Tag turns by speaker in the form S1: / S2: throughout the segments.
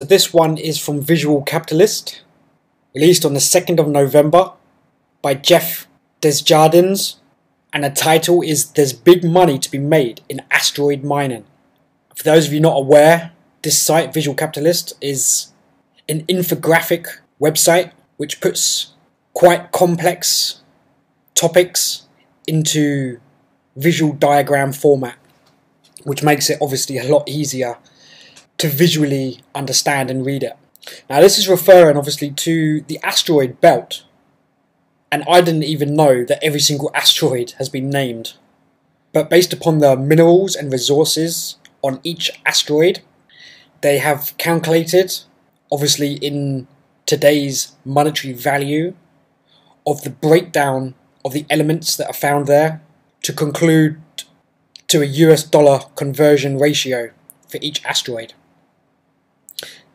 S1: This one is from Visual Capitalist, released on the 2nd of November by Jeff Desjardins, and the title is There's Big Money to be Made in Asteroid Mining. For those of you not aware, this site, Visual Capitalist, is an infographic website which puts quite complex topics into visual diagram format, which makes it obviously a lot easier to visually understand and read it. Now this is referring obviously to the asteroid belt, and I didn't even know that every single asteroid has been named. But based upon the minerals and resources on each asteroid, they have calculated, obviously in today's monetary value, of the breakdown of the elements that are found there to conclude to a US dollar conversion ratio for each asteroid.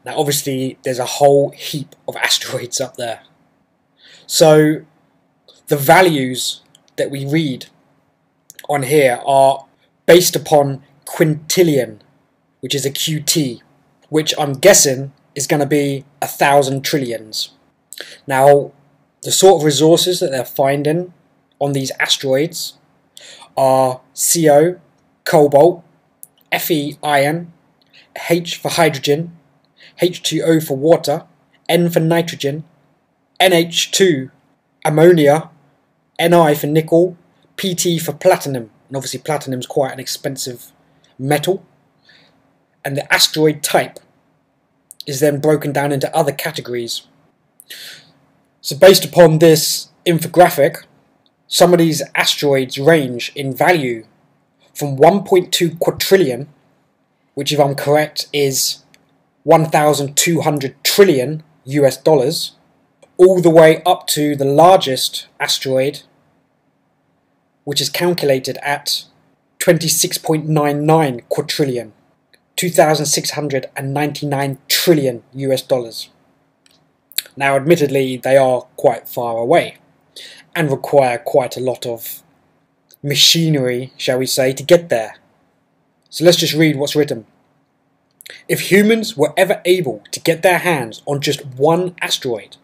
S1: Now obviously there's a whole heap of asteroids up there. So the values that we read on here are based upon quintillion, which is a QT, which I'm guessing is going to be 1,000 trillions. Now the sort of resources that they're finding on these asteroids are CO, cobalt, Fe, iron, H for hydrogen, H2O for water, N for nitrogen, NH2 ammonia, Ni for nickel, Pt for platinum, and obviously platinum is quite an expensive metal, and the asteroid type is then broken down into other categories. So based upon this infographic, some of these asteroids range in value from 1.2 quadrillion, which if I'm correct is 1,200 trillion US dollars, all the way up to the largest asteroid, which is calculated at 26.99 quadrillion, 2,699 trillion US dollars. Now admittedly they are quite far away and require quite a lot of machinery, shall we say, to get there. So let's just read what's written. If humans were ever able to get their hands on just one asteroid,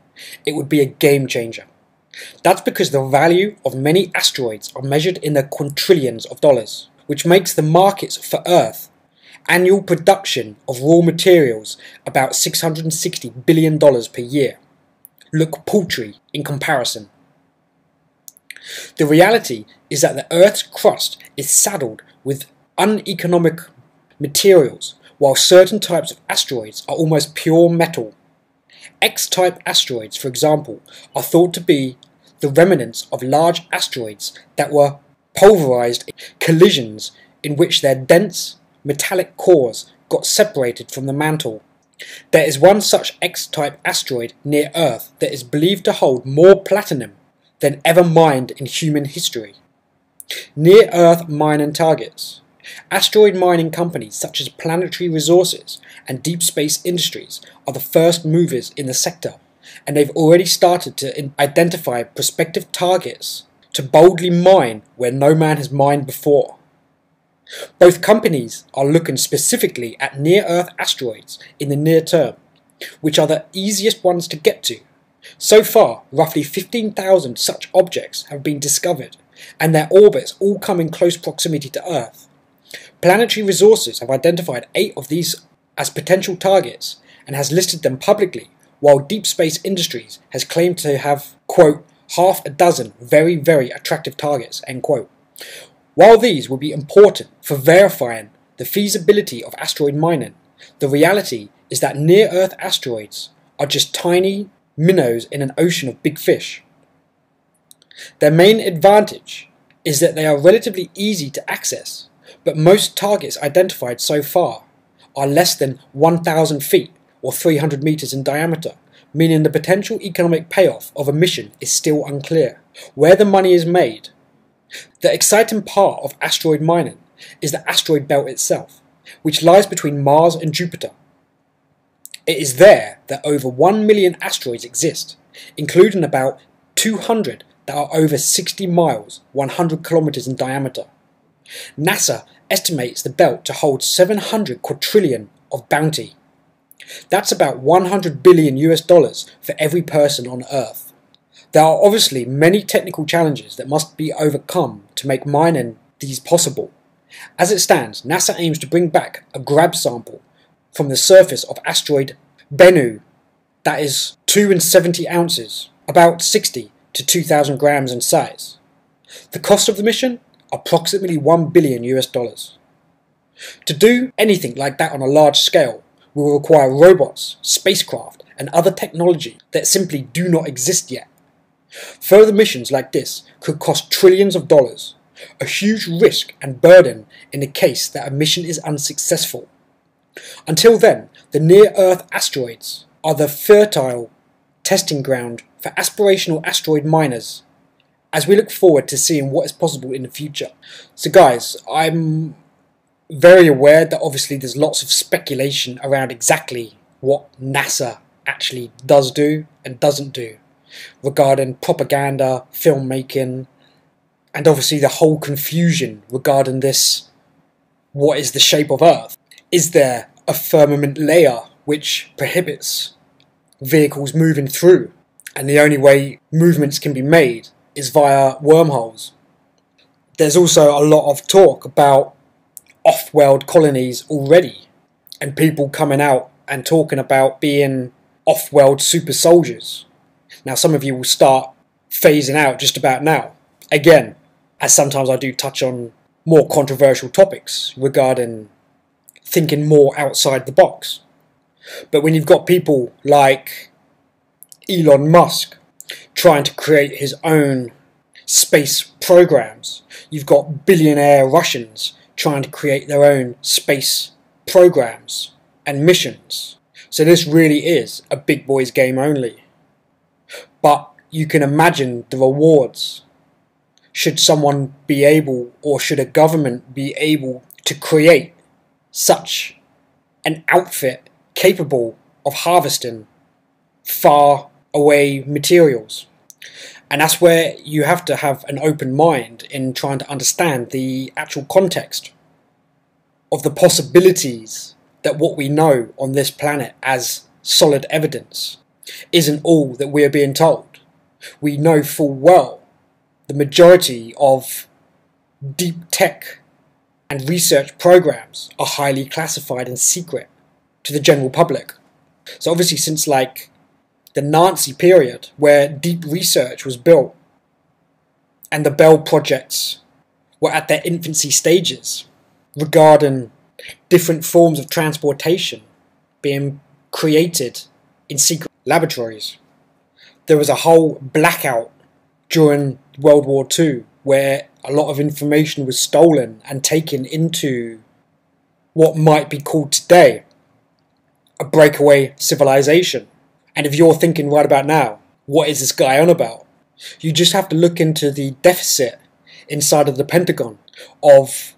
S1: it would be a game changer. That's because the value of many asteroids are measured in the quintillions of dollars, which makes the markets for Earth annual production of raw materials about $660 billion per year look paltry in comparison. The reality is that the Earth's crust is saddled with uneconomic materials, while certain types of asteroids are almost pure metal. X-type asteroids, for example, are thought to be the remnants of large asteroids that were pulverized collisions in which their dense metallic cores got separated from the mantle. There is one such X-type asteroid near Earth that is believed to hold more platinum than ever mined in human history. Near-Earth mining targets. Asteroid mining companies such as Planetary Resources and Deep Space Industries are the first movers in the sector, and they've already started to identify prospective targets to boldly mine where no man has mined before. Both companies are looking specifically at near-Earth asteroids in the near term, which are the easiest ones to get to. So far, roughly 15,000 such objects have been discovered, and their orbits all come in close proximity to Earth. Planetary Resources have identified 8 of these as potential targets and has listed them publicly, while Deep Space Industries has claimed to have, quote, half a dozen very, very attractive targets, end quote. While these will be important for verifying the feasibility of asteroid mining, the reality is that near-Earth asteroids are just tiny minnows in an ocean of big fish. Their main advantage is that they are relatively easy to access, but most targets identified so far are less than 1,000 feet or 300 meters in diameter, meaning the potential economic payoff of a mission is still unclear. Where the money is made. The exciting part of asteroid mining is the asteroid belt itself, which lies between Mars and Jupiter. It is there that over 1 million asteroids exist, including about 200 that are over 60 miles, 100 kilometers in diameter. NASA estimates the belt to hold 700 quadrillion of bounty. That's about 100 billion US dollars for every person on Earth. There are obviously many technical challenges that must be overcome to make mining these possible. As it stands, NASA aims to bring back a grab sample from the surface of asteroid Bennu that is 270 ounces, about 60 to 2,000 grams in size. The cost of the mission? Approximately 1 billion US dollars. To do anything like that on a large scale will require robots, spacecraft, and other technology that simply do not exist yet. Further missions like this could cost trillions of dollars, a huge risk and burden in the case that a mission is unsuccessful. Until then, the near-Earth asteroids are the fertile testing ground for aspirational asteroid miners, as we look forward to seeing what is possible in the future. So guys, I'm very aware that obviously there's lots of speculation around exactly what NASA actually does do and doesn't do regarding propaganda, filmmaking, and obviously the whole confusion regarding this. What is the shape of Earth? Is there a firmament layer which prohibits vehicles moving through, and the only way movements can be made is via wormholes? There's also a lot of talk about off-world colonies already, and people coming out and talking about being off-world super soldiers. Now some of you will start phasing out just about now, again, as sometimes I do touch on more controversial topics regarding thinking more outside the box. But when you've got people like Elon Musk trying to create his own space programs, you've got billionaire Russians trying to create their own space programs and missions. So this really is a big boys game only. But you can imagine the rewards should someone be able, or should a government be able to create such an outfit capable of harvesting far away materials. And that's where you have to have an open mind in trying to understand the actual context of the possibilities that what we know on this planet as solid evidence isn't all that we are being told. We know full well the majority of deep tech and research programs are highly classified and secret to the general public. So obviously since like the Nazi period, where deep research was built and the Bell projects were at their infancy stages regarding different forms of transportation being created in secret laboratories. There was a whole blackout during World War II where a lot of information was stolen and taken into what might be called today a breakaway civilization. And if you're thinking right about now, what is this guy on about? You just have to look into the deficit inside of the Pentagon of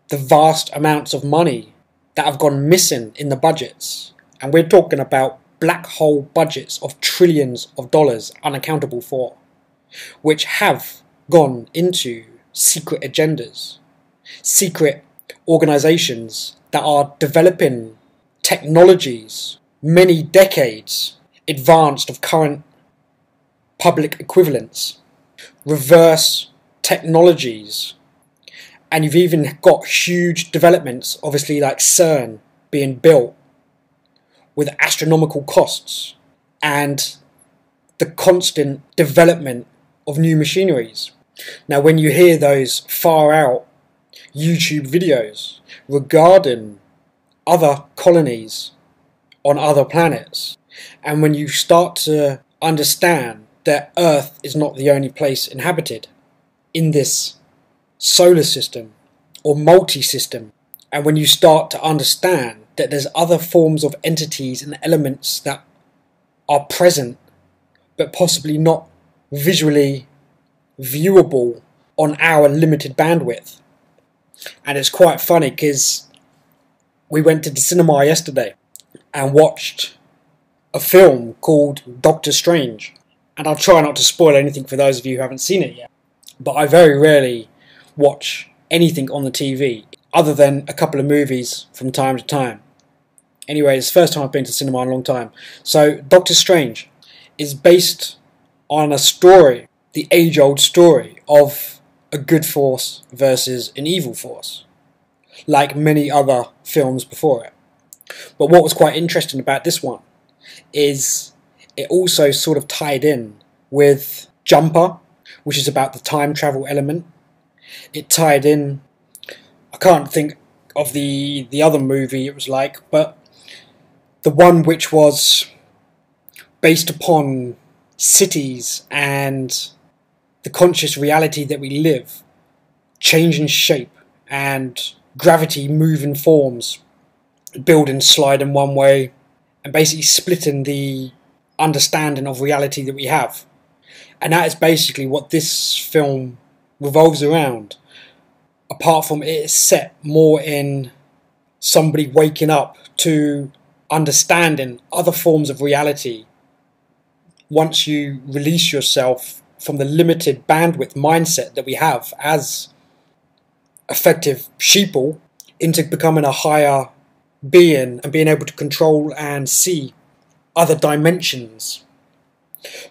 S1: the vast amounts of money that have gone missing in the budgets. And we're talking about black hole budgets of trillions of dollars unaccountable for, which have gone into secret agendas, secret organizations that are developing technologies many decades advanced of current public equivalents, reverse technologies, and you've even got huge developments, obviously like CERN being built with astronomical costs and the constant development of new machineries. Now when you hear those far out YouTube videos regarding other colonies on other planets, and when you start to understand that Earth is not the only place inhabited in this solar system or multi-system, and when you start to understand that there's other forms of entities and elements that are present but possibly not visually viewable on our limited bandwidth. And it's quite funny because we went to the cinema yesterday and watched a film called Doctor Strange, and I'll try not to spoil anything for those of you who haven't seen it yet, but I very rarely watch anything on the TV other than a couple of movies from time to time. Anyway, it's the first time I've been to cinema in a long time. So Doctor Strange is based on a story, the age-old story of a good force versus an evil force, like many other films before it. But what was quite interesting about this one is it also sort of tied in with Jumper, which is about the time travel element. It tied in, I can't think of the other movie it was like, but the one which was based upon cities and the conscious reality that we live changing shape and gravity moving forms, build and slide in one way, and basically splitting the understanding of reality that we have. And that is basically what this film revolves around, apart from it is set more in somebody waking up to understanding other forms of reality once you release yourself from the limited bandwidth mindset that we have as effective sheeple into becoming a higher being and being able to control and see other dimensions.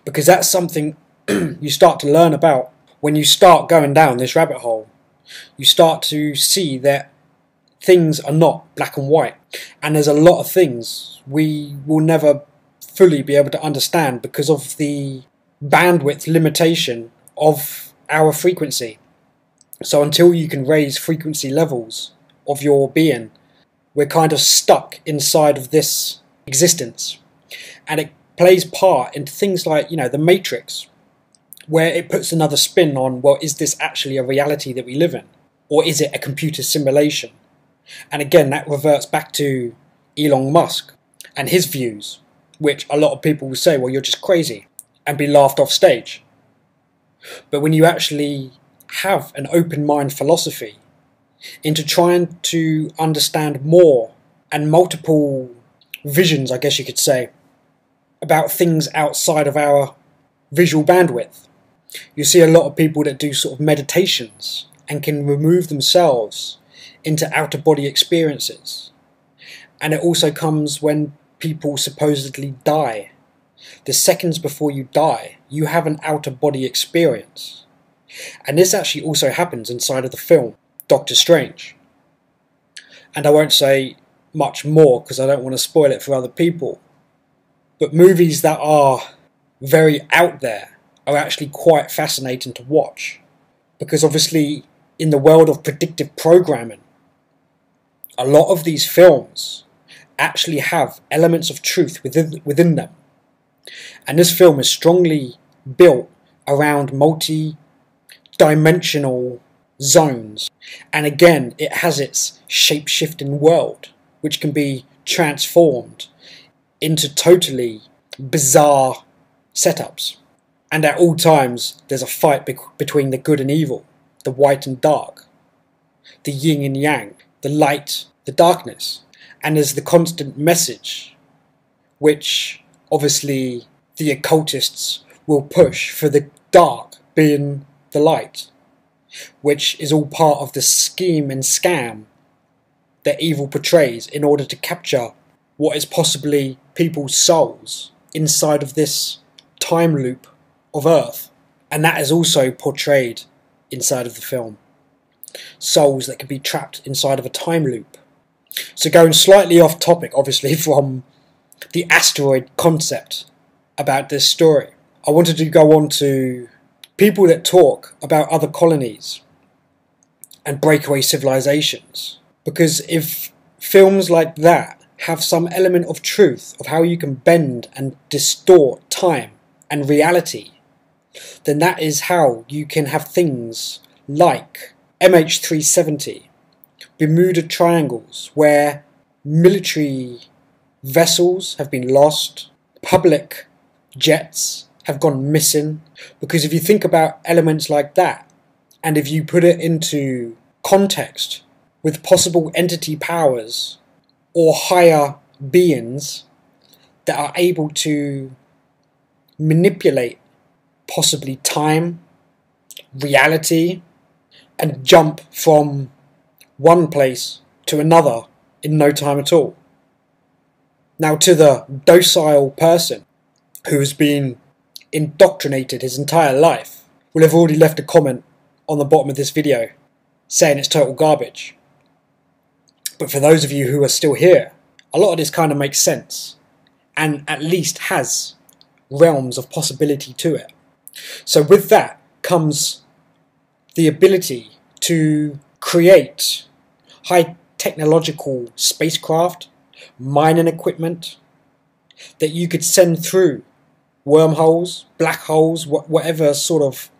S1: Because that's something you start to learn about when you start going down this rabbit hole. You start to see that things are not black and white, and there's a lot of things we will never fully be able to understand because of the bandwidth limitation of our frequency. So until you can raise frequency levels of your being, we're kind of stuck inside of this existence. And it plays part into things like, the Matrix, where it puts another spin on, well, is this actually a reality that we live in? Or is it a computer simulation? And again, that reverts back to Elon Musk and his views, which a lot of people will say, well, you're just crazy, and be laughed off stage. But when you actually have an open mind philosophy into trying to understand more and multiple visions, I guess you could say, about things outside of our visual bandwidth, you see a lot of people that do sort of meditations and can remove themselves into out-of-body experiences. And it also comes when people supposedly die. The seconds before you die, you have an out-of-body experience. And this actually also happens inside of the film Doctor Strange. And I won't say much more because I don't want to spoil it for other people. But movies that are very out there are actually quite fascinating to watch. Because obviously, in the world of predictive programming, a lot of these films actually have elements of truth within them. And this film is strongly built around multi-dimensional zones. And again, it has its shape-shifting world, which can be transformed into totally bizarre setups. And at all times, there's a fight between the good and evil, the white and dark, the yin and yang, the light, the darkness. And there's the constant message, which obviously the occultists will push for the dark being the light, which is all part of the scheme and scam that evil portrays in order to capture what is possibly people's souls inside of this time loop of Earth. And that is also portrayed inside of the film. Souls that can be trapped inside of a time loop. So going slightly off topic, obviously, from the asteroid concept about this story, I wanted to go on to people that talk about other colonies and breakaway civilizations. Because if films like that have some element of truth of how you can bend and distort time and reality, then that is how you can have things like MH370, Bermuda Triangles, where military vessels have been lost, public jets have gone missing. Because if you think about elements like that, and if you put it into context with possible entity powers or higher beings that are able to manipulate possibly time, reality, and jump from one place to another in no time at all. Now, to the docile person who's been indoctrinated his entire life, will have already left a comment on the bottom of this video saying it's total garbage. But for those of you who are still here, a lot of this kind of makes sense and at least has realms of possibility to it. So with that comes the ability to create high technological spacecraft, mining equipment that you could send through wormholes, black holes, whatever sort of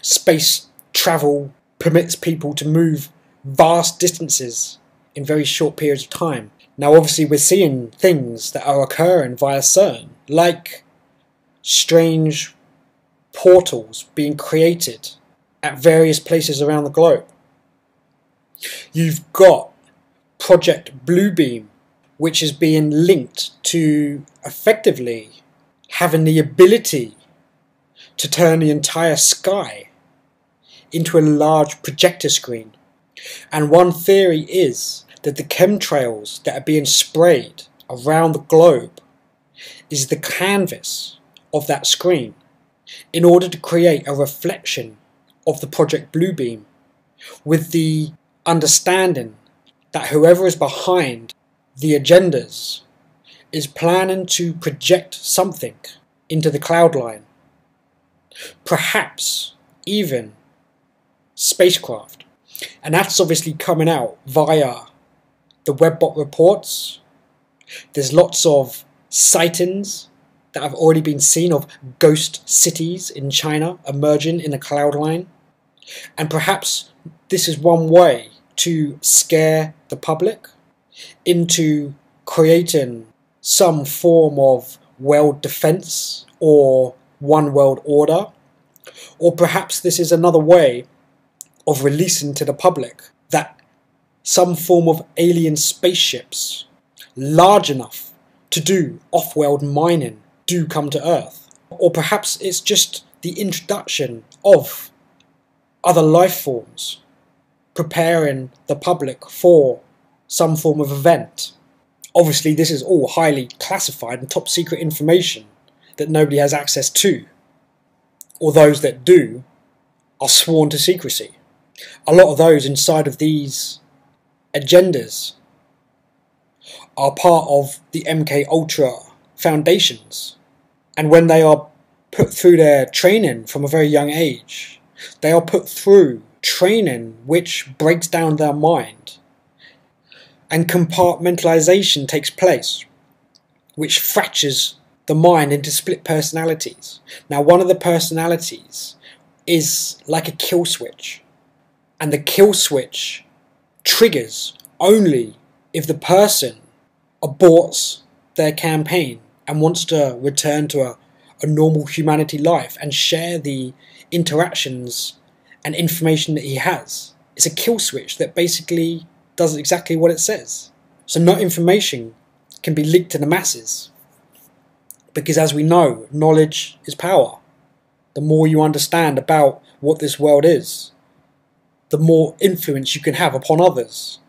S1: space travel permits people to move vast distances in very short periods of time. Now obviously we're seeing things that are occurring via CERN, like strange portals being created at various places around the globe. You've got Project Bluebeam, which is being linked to effectively having the ability to turn the entire sky into a large projector screen. And one theory is that the chemtrails that are being sprayed around the globe is the canvas of that screen in order to create a reflection of the Project Bluebeam, with the understanding that whoever is behind the agendas is planning to project something into the cloud line, perhaps even spacecraft. And that's obviously coming out via the Webbot reports. There's lots of sightings that have already been seen of ghost cities in China emerging in the cloud line. And perhaps this is one way to scare the public into creating some form of world defense or one world order. Or perhaps this is another way of releasing to the public that some form of alien spaceships large enough to do off-world mining do come to Earth. Or perhaps it's just the introduction of other life forms, preparing the public for some form of event. Obviously this is all highly classified and top secret information that nobody has access to, or those that do are sworn to secrecy. A lot of those inside of these agendas are part of the MK Ultra foundations, and when they are put through their training from a very young age, they are put through training which breaks down their mind, and compartmentalization takes place, which fractures the mind into split personalities. Now one of the personalities is like a kill switch, and the kill switch triggers only if the person aborts their campaign and wants to return to a normal humanity life and share the interactions and information that he has. It's a kill switch that basically does exactly what it says. So no information can be leaked to the masses, because as we know, knowledge is power. The more you understand about what this world is, the more influence you can have upon others.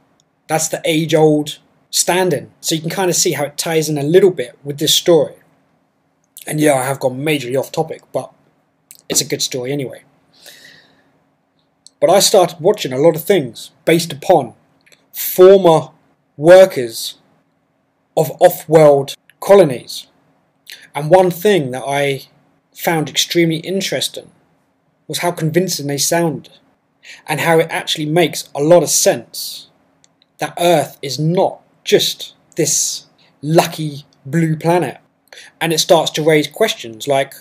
S1: That's the age-old standing. So you can kind of see how it ties in a little bit with this story. And yeah, I have gone majorly off topic, but it's a good story anyway. But I started watching a lot of things based upon former workers of off-world colonies. And one thing that I found extremely interesting was how convincing they sounded, and how it actually makes a lot of sense that Earth is not just this lucky blue planet. And it starts to raise questions like,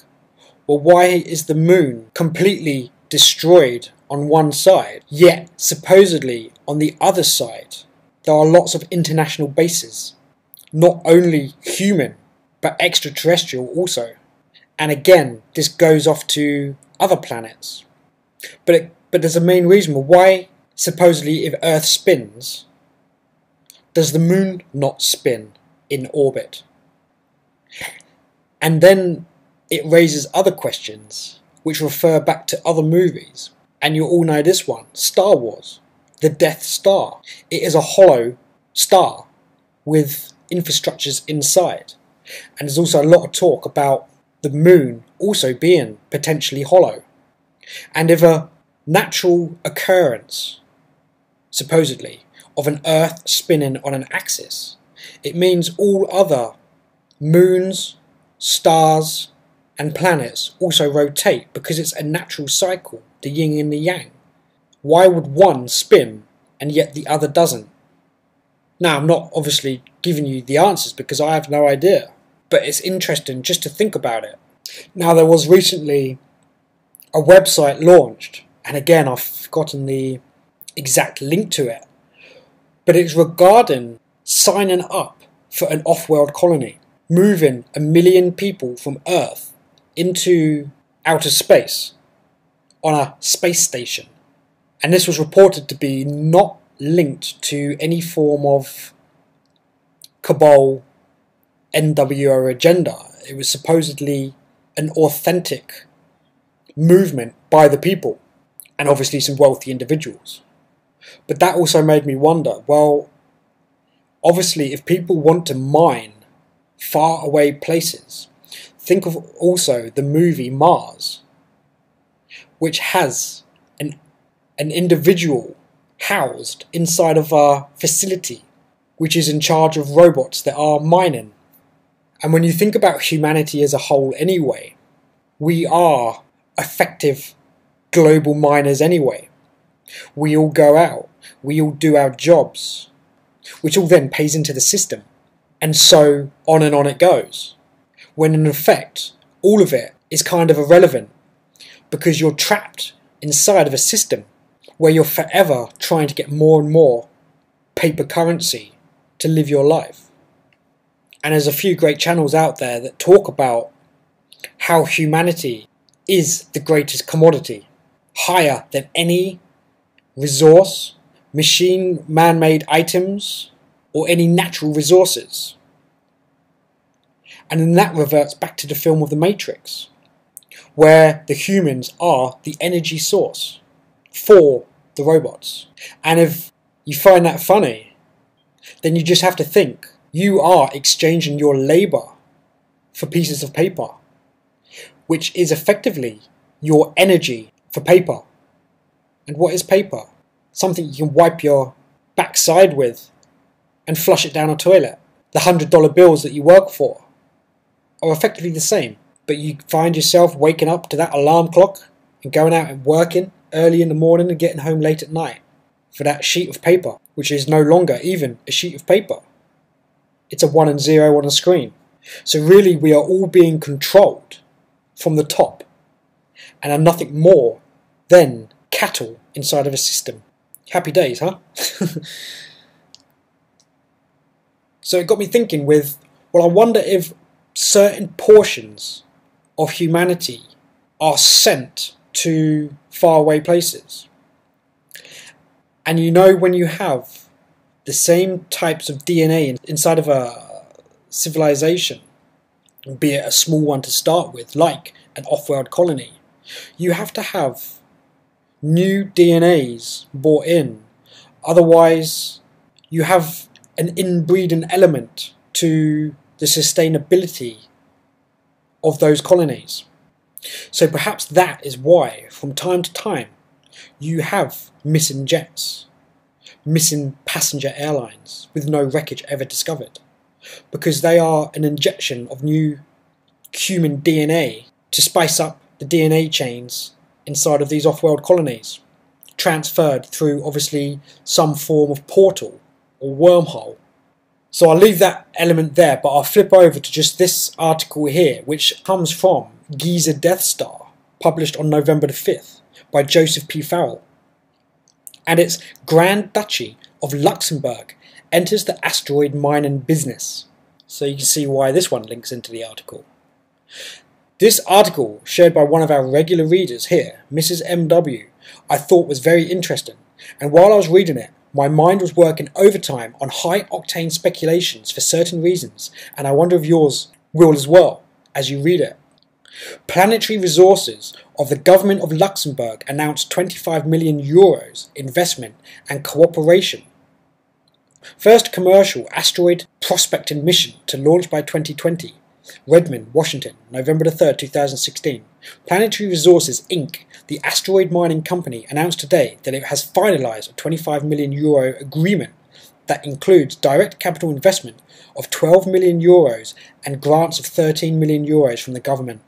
S1: well, why is the moon completely destroyed on one side, yet supposedly on the other side there are lots of international bases, not only human but extraterrestrial also? And again, this goes off to other planets. But there's a main reason why, supposedly, if Earth spins, does the moon not spin in orbit? And then it raises other questions which refer back to other movies. And you all know this one, Star Wars, the Death Star. It is a hollow star with infrastructures inside. And there's also a lot of talk about the moon also being potentially hollow. And if a natural occurrence, supposedly, of an Earth spinning on an axis, it means all other moons, stars and planets also rotate because it's a natural cycle, the yin and the yang. Why would one spin and yet the other doesn't? Now, I'm not obviously giving you the answers because I have no idea, but it's interesting just to think about it. Now, there was recently a website launched, and again I've forgotten the exact link to it, but it's regarding signing up for an off-world colony, moving 1 million people from Earth into outer space on a space station. And this was reported to be not linked to any form of cabal NWO agenda. It was supposedly an authentic movement by the people, and obviously some wealthy individuals. But that also made me wonder, well, obviously if people want to mine far away places, think of also the movie Mars, which has an individual housed inside of a facility which is in charge of robots that are mining. And when you think about humanity as a whole anyway, we are effective global miners anyway. We all go out, we all do our jobs, which all then pays into the system, and so on and on it goes, when in effect all of it is kind of irrelevant because you're trapped inside of a system where you're forever trying to get more and more paper currency to live your life. And there's a few great channels out there that talk about how humanity is the greatest commodity, higher than any resource, machine, man-made items, or any natural resources. And then that reverts back to the film of The Matrix, where the humans are the energy source for the robots. And if you find that funny, then you just have to think, you are exchanging your labour for pieces of paper, which is effectively your energy for paper. And what is paper? Something you can wipe your backside with and flush it down a toilet. The $100 bills that you work for are effectively the same, but you find yourself waking up to that alarm clock and going out and working early in the morning and getting home late at night for that sheet of paper, which is no longer even a sheet of paper. It's a 1 and 0 on a screen. So really we are all being controlled from the top and are nothing more than cattle inside of a system. Happy days, huh? So it got me thinking with, well, I wonder if certain portions of humanity are sent to faraway places. And you know, when you have the same types of DNA inside of a civilization, be it a small one to start with, like an off-world colony, you have to have new DNAs brought in. Otherwise, you have an inbreeding element to the sustainability of those colonies. So perhaps that is why, from time to time, you have missing jets, missing passenger airlines with no wreckage ever discovered, because they are an injection of new human DNA to spice up the DNA chains inside of these off-world colonies, transferred through obviously some form of portal or wormhole. So I'll leave that element there, but I'll flip over to just this article here, which comes from Giza Death Star, published on November the 5th by Joseph P. Farrell. And it's Grand Duchy of Luxembourg enters the asteroid mining business. So you can see why this one links into the article. This article, shared by one of our regular readers here, Mrs. MW, I thought was very interesting, and while I was reading it, my mind was working overtime on high-octane speculations for certain reasons, and I wonder if yours will as well, as you read it. Planetary Resources of the Government of Luxembourg announced €25 million investment and cooperation First commercial Asteroid prospecting mission to launch by 2020. Redmond, Washington, November 3rd, 2016. Planetary Resources Inc., the asteroid mining company, announced today that it has finalised a €25 million agreement that includes direct capital investment of €12 million and grants of €13 million from the government.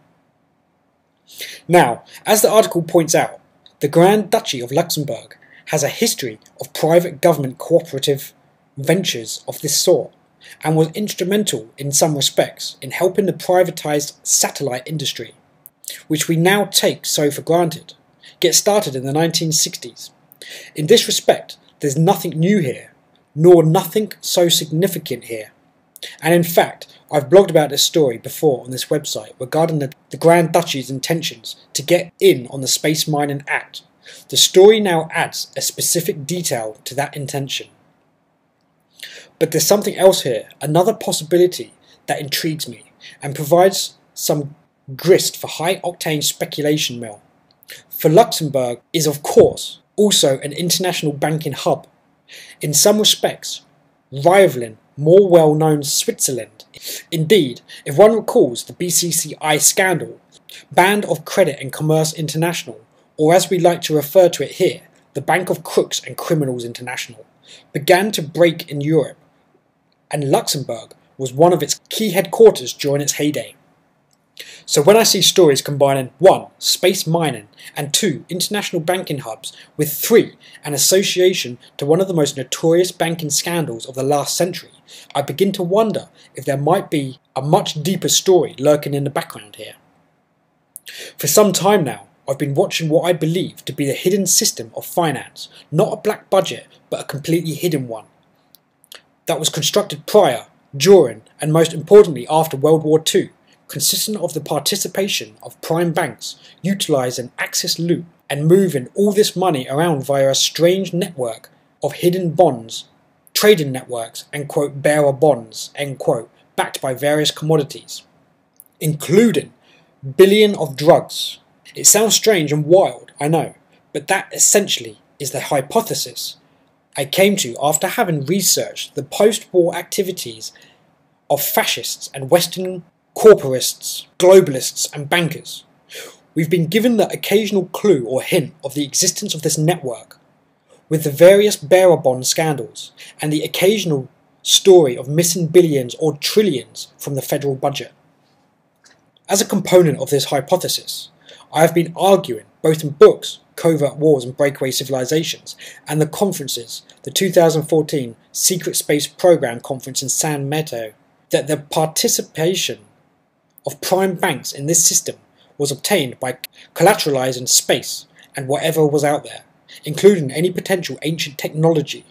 S1: Now, as the article points out, the Grand Duchy of Luxembourg has a history of private government cooperative ventures of this sort, and was instrumental in some respects in helping the privatised satellite industry, which we now take so for granted, get started in the 1960s. In this respect, there's nothing new here, nor nothing so significant here. And in fact, I've blogged about this story before on this website regarding the Grand Duchy's intentions to get in on the Space Mining Act. The story now adds a specific detail to that intention. But there's something else here, another possibility that intrigues me and provides some grist for high-octane speculation mill. For Luxembourg is of course also an international banking hub, in some respects rivaling more well-known Switzerland. Indeed, if one recalls the BCCI scandal, Band of Credit and Commerce International, or as we like to refer to it here, the Bank of Crooks and Criminals International, began to break in Europe, and Luxembourg was one of its key headquarters during its heyday. So when I see stories combining 1. Space mining, and 2. International banking hubs, with 3. An association to one of the most notorious banking scandals of the last century, I begin to wonder if there might be a much deeper story lurking in the background here. For some time now, I've been watching what I believe to be the hidden system of finance, not a black budget, but a completely hidden one, that was constructed prior, during, and most importantly after World War II, consistent of the participation of prime banks utilising access loop and moving all this money around via a strange network of hidden bonds, trading networks, and quote bearer bonds, end quote, backed by various commodities, including billion of drugs. It sounds strange and wild, I know, but that essentially is the hypothesis I came to after having researched the post-war activities of fascists and Western corporatists, globalists and bankers. We've been given the occasional clue or hint of the existence of this network, with the various bearer bond scandals and the occasional story of missing billions or trillions from the federal budget. As a component of this hypothesis, I have been arguing, both in books, Covert Wars and Breakaway Civilizations, and the conferences, the 2014 Secret Space Program Conference in San Mateo, that the participation of prime banks in this system was obtained by collateralizing space and whatever was out there, including any potential ancient technology.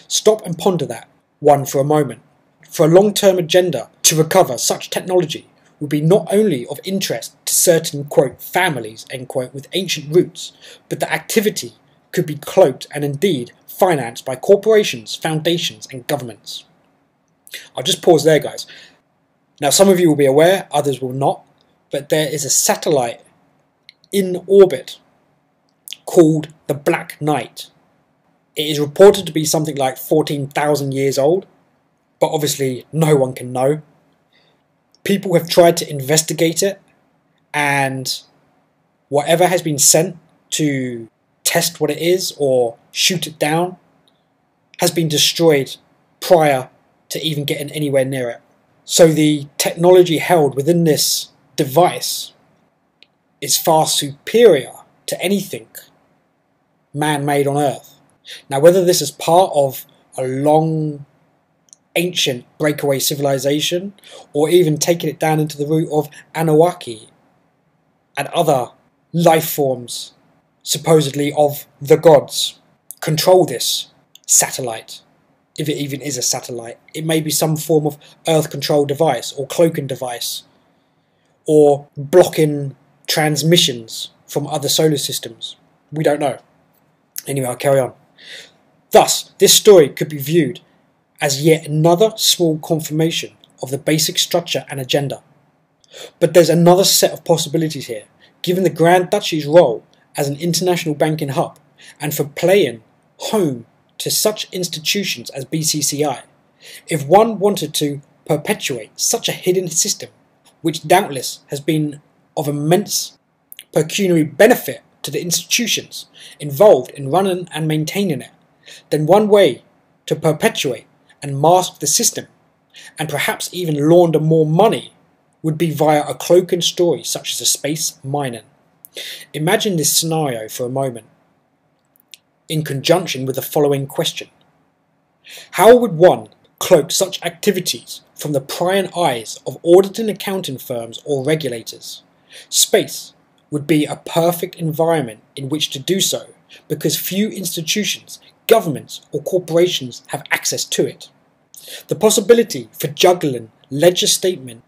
S1: Stop and ponder that one for a moment. For a long-term agenda to recover such technology would be not only of interest to certain, quote, families, end quote, with ancient roots, but the activity could be cloaked and indeed financed by corporations, foundations and governments. I'll just pause there, guys. Now some of you will be aware, others will not, but there is a satellite in orbit called the Black Knight. It is reported to be something like 14,000 years old, but obviously no one can know. People have tried to investigate it, and whatever has been sent to test what it is or shoot it down has been destroyed prior to even getting anywhere near it. So the technology held within this device is far superior to anything man-made on Earth. Now whether this is part of a long ancient breakaway civilization, or even taking it down into the root of Anunnaki and other life forms supposedly of the gods, control this satellite, if it even is a satellite. It may be some form of earth control device or cloaking device, or blocking transmissions from other solar systems. We don't know. Anyway, I'll carry on. Thus, this story could be viewed as yet another small confirmation of the basic structure and agenda. But there's another set of possibilities here, given the Grand Duchy's role as an international banking hub, and for playing home to such institutions as BCCI, if one wanted to perpetuate such a hidden system, which doubtless has been of immense pecuniary benefit to the institutions involved in running and maintaining it, then one way to perpetuate and mask the system, and perhaps even launder more money, would be via a cloaking story such as a space mining. Imagine this scenario for a moment, in conjunction with the following question. How would one cloak such activities from the prying eyes of auditing accounting firms or regulators? Space would be a perfect environment in which to do so, because few institutions, governments or corporations have access to it. The possibility for juggling ledger statement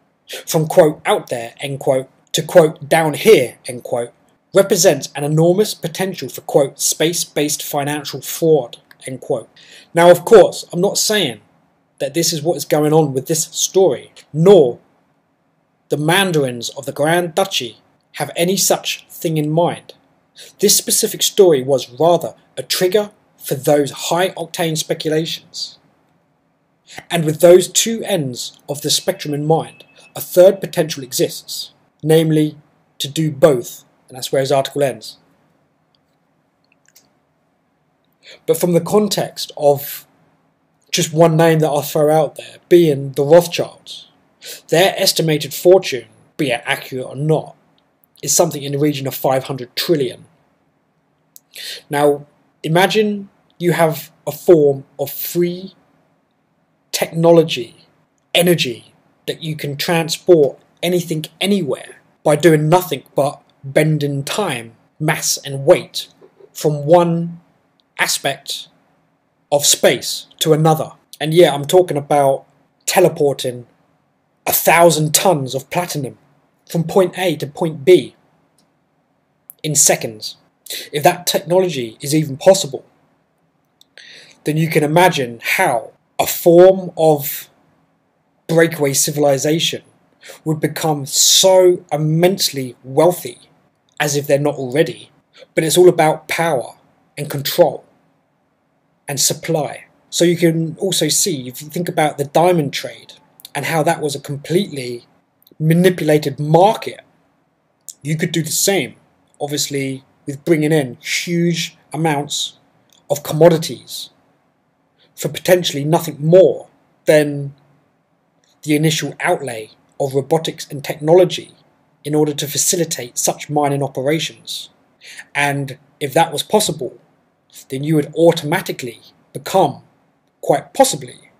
S1: from quote out there end quote to quote down here end quote represents an enormous potential for quote space-based financial fraud end quote. Now of course I'm not saying that this is what is going on with this story, nor the mandarins of the Grand Duchy have any such thing in mind. This specific story was rather a trigger for those high-octane speculations. And with those two ends of the spectrum in mind, a third potential exists, namely to do both, and that's where his article ends. But from the context of just one name that I'll throw out there, being the Rothschilds, their estimated fortune, be it accurate or not, is something in the region of 500 trillion. Now, imagine you have a form of free technology, energy, that you can transport anything anywhere by doing nothing but bending time, mass and weight from one aspect of space to another. And yeah, I'm talking about teleporting 1,000 tons of platinum from point A to point B in seconds. If that technology is even possible, then you can imagine how a form of breakaway civilization would become so immensely wealthy, as if they're not already. But it's all about power and control and supply. So you can also see, if you think about the diamond trade and how that was a completely manipulated market, you could do the same, obviously, with bringing in huge amounts of commodities for potentially nothing more than the initial outlay of robotics and technology in order to facilitate such mining operations. And if that was possible, then you would automatically become, quite possibly,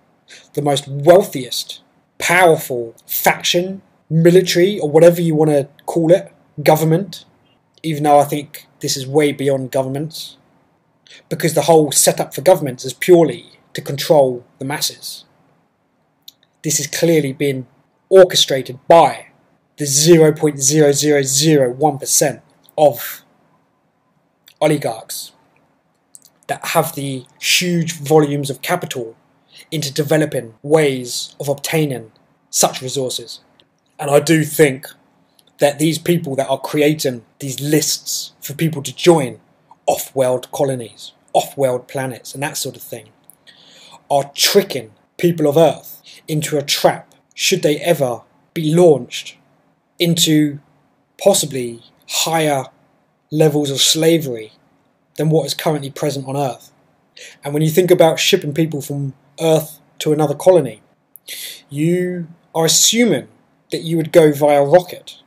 S1: the most wealthiest, powerful faction, military, or whatever you want to call it, government, even though I think this is way beyond governments, because the whole setup for governments is purely to control the masses. This is clearly being orchestrated by the 0.0001% of oligarchs that have the huge volumes of capital into developing ways of obtaining such resources. And I do think that these people that are creating these lists for people to join off-world colonies, off-world planets and that sort of thing, are tricking people of Earth into a trap should they ever be launched into possibly higher levels of slavery than what is currently present on Earth. And when you think about shipping people from Earth to another colony, you are assuming that you would go via rocket.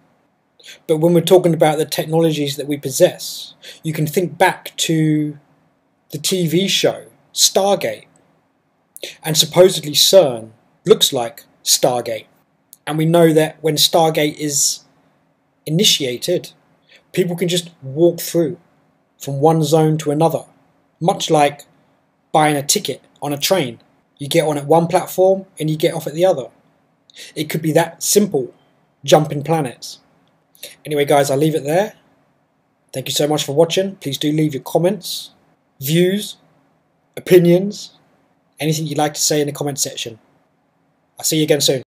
S1: But when we're talking about the technologies that we possess, you can think back to the TV show Stargate. And supposedly CERN looks like Stargate. And we know that when Stargate is initiated, people can just walk through from one zone to another. Much like buying a ticket on a train. You get on at one platform and you get off at the other. It could be that simple, jumping planets. Anyway guys, I'll leave it there. Thank you so much for watching. Please do leave your comments, views, opinions, anything you'd like to say in the comment section. I'll see you again soon.